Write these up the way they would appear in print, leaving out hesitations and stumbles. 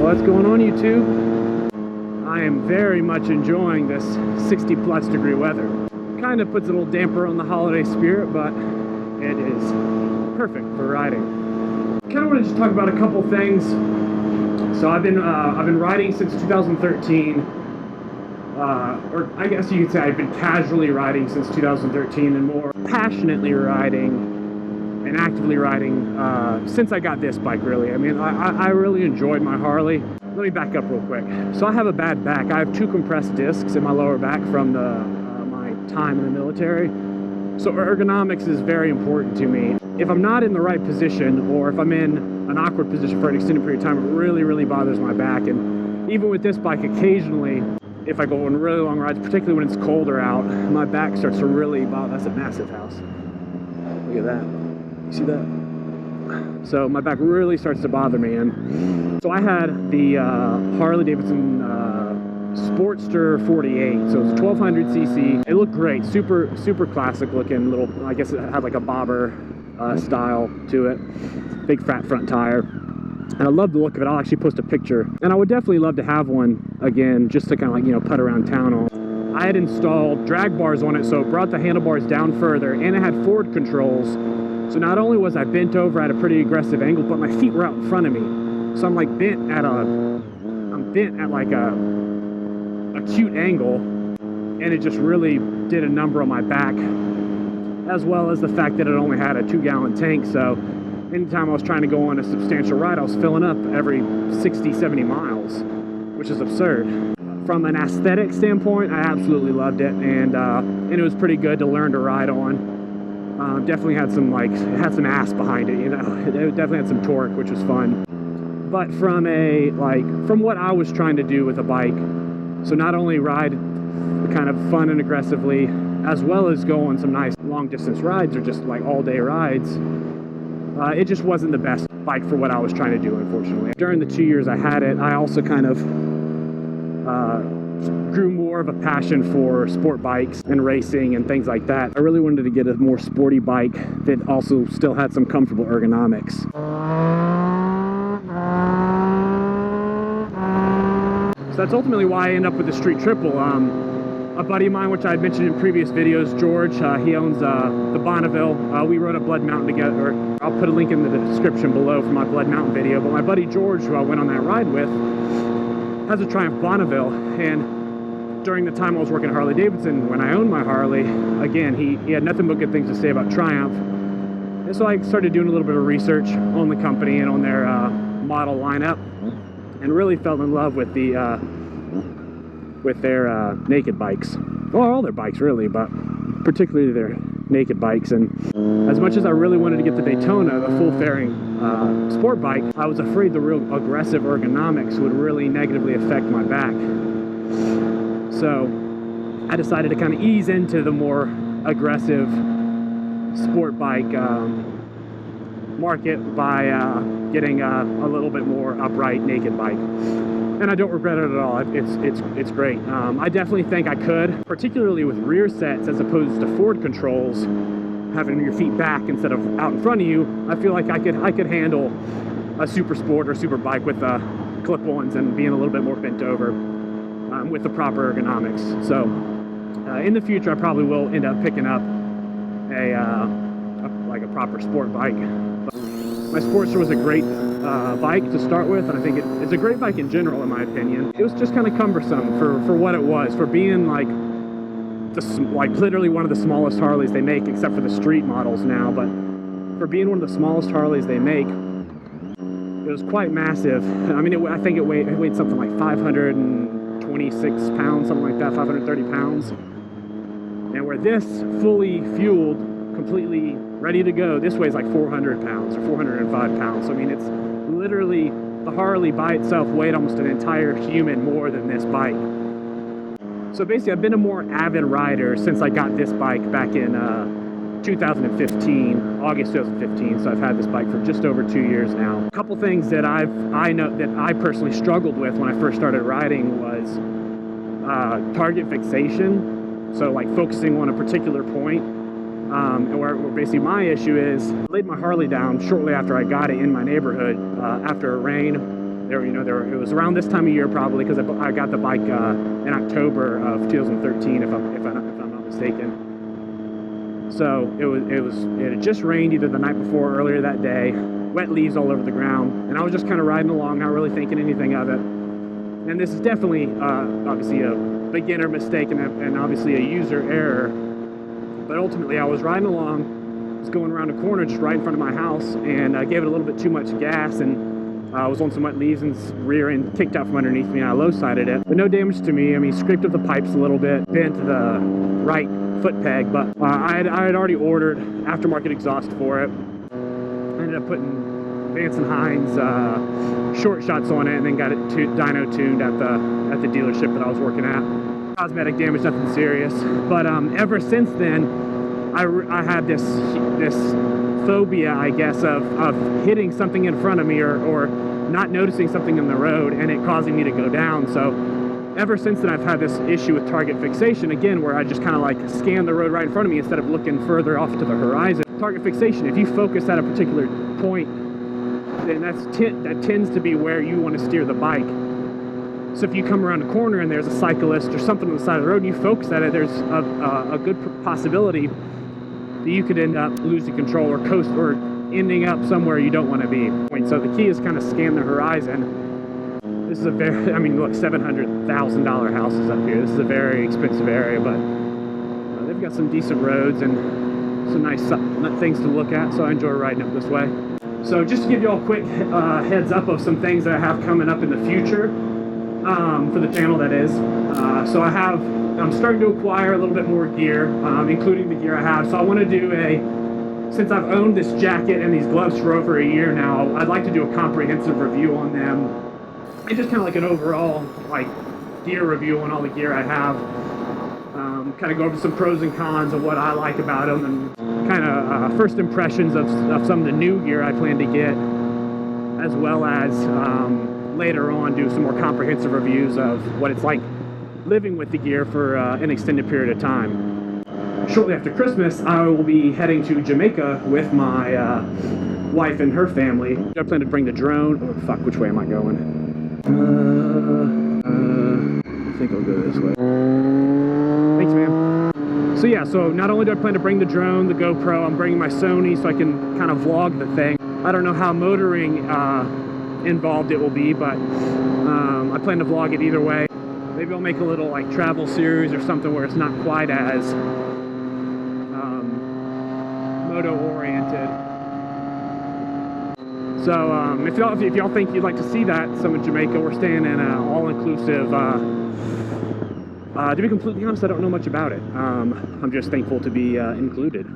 What's going on, YouTube? I am very much enjoying this 60+ degree weather. Kind of puts a little damper on the holiday spirit, but it is perfect for riding. Kind of want to just talk about a couple things. So I've been riding since 2013, or I guess you could say I've been casually riding since 2013, and more passionately riding and actively riding since I got this bike, really. I mean, I really enjoyed my Harley. Let me back up real quick. So I have a bad back. I have 2 compressed discs in my lower back from my time in the military. So ergonomics is very important to me. If I'm not in the right position, or if I'm in an awkward position for an extended period of time, it really bothers my back. And even with this bike, occasionally, if I go on really long rides, particularly when it's colder out, my back starts to really bother. That's a massive house. Look at that. You see that? So my back really starts to bother me. And so I had the Harley Davidson Sportster 48. So it's a 1200cc. It looked great. Super classic looking little, I guess it had like a bobber style to it. Big fat front tire. And I love the look of it. I'll actually post a picture. And I would definitely love to have one again, just to kind of like, you know, putt around town on. I had installed drag bars on it, so it brought the handlebars down further, and it had forward controls. So not only was I bent over at a pretty aggressive angle, but my feet were out in front of me. So I'm like bent at like a acute angle, and it just really did a number on my back, as well as the fact that it only had a 2-gallon tank. So anytime I was trying to go on a substantial ride, I was filling up every 60-70 miles, which is absurd. From an aesthetic standpoint, I absolutely loved it, and it was pretty good to learn to ride on. Definitely had some, like, it had some ass behind it, you know. It definitely had some torque, which was fun. But from what I was trying to do with a bike, so not only ride kind of fun and aggressively, as well as go on some nice long distance rides or just like all day rides, it just wasn't the best bike for what I was trying to do, unfortunately. During the 2 years I had it, I also kind of grew more of a passion for sport bikes and racing and things like that. I really wanted to get a more sporty bike that also still had some comfortable ergonomics. So that's ultimately why I ended up with the Street Triple. A buddy of mine, which I had mentioned in previous videos, George, he owns the Bonneville. We rode a Blood Mountain together. I'll put a link in the description below for my Blood Mountain video. But my buddy George, who I went on that ride with, has a Triumph Bonneville, and during the time I was working at Harley Davidson, when I owned my Harley, again, he had nothing but good things to say about Triumph. And so I started doing a little bit of research on the company and on their model lineup, and really fell in love with their naked bikes. Well, all their bikes really, but particularly their naked bikes. And as much as I really wanted to get the Daytona, the full fairing sport bike, I was afraid the real aggressive ergonomics would really negatively affect my back. So I decided to kind of ease into the more aggressive sport bike market by getting a little bit more upright naked bike. And I don't regret it at all. It's great. I definitely think I could, particularly with rear sets as opposed to forward controls, having your feet back instead of out in front of you. I feel like I could handle a super sport or super bike with clip-ons and being a little bit more bent over with the proper ergonomics. So in the future, I probably will end up picking up a proper sport bike. My Sportster was a great bike to start with, and I think it's a great bike in general, in my opinion. It was just kind of cumbersome for what it was, for being like literally one of the smallest Harleys they make, except for the street models now. But for being one of the smallest Harleys they make, it was quite massive. I mean, I think it weighed something like 526 pounds, something like that, 530 pounds. And where this fully fueled, completely ready to go, this weighs like 400 pounds or 405 pounds. So I mean, it's literally, the Harley by itself weighed almost an entire human more than this bike. So basically, I've been a more avid rider since I got this bike back in 2015, August 2015. So I've had this bike for just over 2 years now. A couple things that I know that I personally struggled with when I first started riding was target fixation. So like focusing on a particular point. And where basically my issue is, I laid my Harley down shortly after I got it in my neighborhood after a rain. it was around this time of year probably, because I got the bike in October of 2013, if I'm not mistaken. So it had just rained either the night before or earlier that day, wet leaves all over the ground, and I was just kind of riding along, not really thinking anything of it. And this is definitely obviously a beginner mistake and obviously a user error. But ultimately, I was riding along, was going around a corner just right in front of my house, and I gave it a little bit too much gas, and I was on some wet leaves, and rear end kicked out from underneath me, and I low-sided it. But no damage to me. I mean, scraped up the pipes a little bit, bent the right foot peg, but I had already ordered aftermarket exhaust for it. I ended up putting Vance & Hines short shots on it, and then got it dyno tuned at the dealership that I was working at. Cosmetic damage, nothing serious. But ever since then, I had this phobia, I guess, of hitting something in front of me or not noticing something in the road and it causing me to go down. So ever since then, I've had this issue with target fixation, again, where I just kind of like scan the road right in front of me instead of looking further off to the horizon. Target fixation, if you focus at a particular point, then that tends to be where you want to steer the bike. So if you come around a corner and there's a cyclist or something on the side of the road and you focus at it, there's a good possibility that you could end up losing control or coast or ending up somewhere you don't want to be. So the key is kind of scan the horizon. This is a very, I mean, look, $700,000 houses up here. This is a very expensive area, but they've got some decent roads and some nice things to look at, so I enjoy riding up this way. So just to give you all a quick heads up of some things that I have coming up in the future for the channel, that is. So I'm starting to acquire a little bit more gear, including the gear I have. So I want to do since I've owned this jacket and these gloves for over a year now, I'd like to do a comprehensive review on them. And just kind of like an overall gear review on all the gear I have. Kind of go over some pros and cons of what I like about them, and kind of first impressions of some of the new gear I plan to get, as well as later on do some more comprehensive reviews of what it's like living with the gear for an extended period of time. Shortly after Christmas, I will be heading to Jamaica with my wife and her family. I plan to bring the drone. Oh, fuck, which way am I going? I think I'll go this way. Thanks, man. So yeah, so not only do I plan to bring the drone, the GoPro, I'm bringing my Sony so I can kind of vlog the thing. I don't know how motoring involved it will be, but I plan to vlog it either way. Maybe I'll make a little travel series or something where it's not quite as moto oriented. So if y'all think you'd like to see that, some in Jamaica, we're staying in an all-inclusive. To be completely honest, I don't know much about it. I'm just thankful to be included.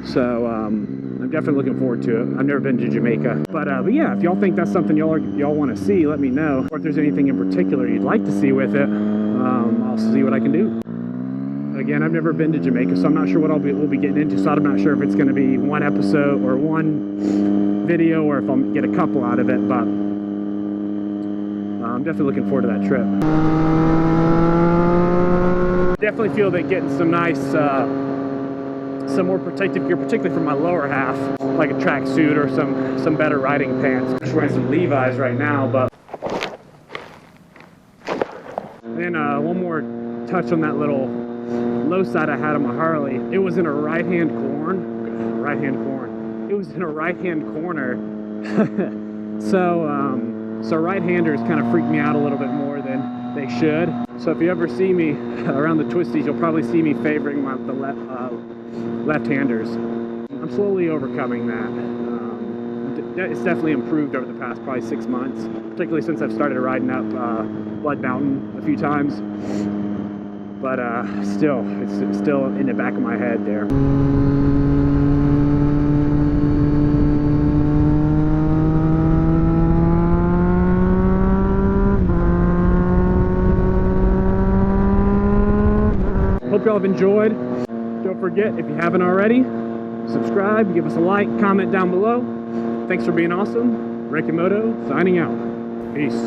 So I'm definitely looking forward to it. I've never been to Jamaica, but yeah, if y'all think that's something y'all want to see, let me know. Or if there's anything in particular you'd like to see with it, I'll see what I can do. Again, I've never been to Jamaica, so I'm not sure what we'll be getting into. So I'm not sure if it's going to be one episode or one video, or if I'll get a couple out of it. But I'm definitely looking forward to that trip. Definitely feel that getting some nice, some more protective gear, particularly for my lower half, like a tracksuit or some better riding pants. I'm just wearing some Levi's right now, but. And then one more touch on that little low side I had on my Harley. It was in a right-hand corner. It was in a right-hand corner. So right-handers kind of freak me out a little bit more than they should. So if you ever see me around the twisties, you'll probably see me favoring the left-handers. I'm slowly overcoming that. It's definitely improved over the past probably 6 months, particularly since I've started riding up Blood Mountain a few times. But still, it's still in the back of my head there. Hope y'all have enjoyed. Don't forget, if you haven't already, subscribe, give us a like, comment down below. Thanks for being awesome. Rick and Moto signing out. Peace.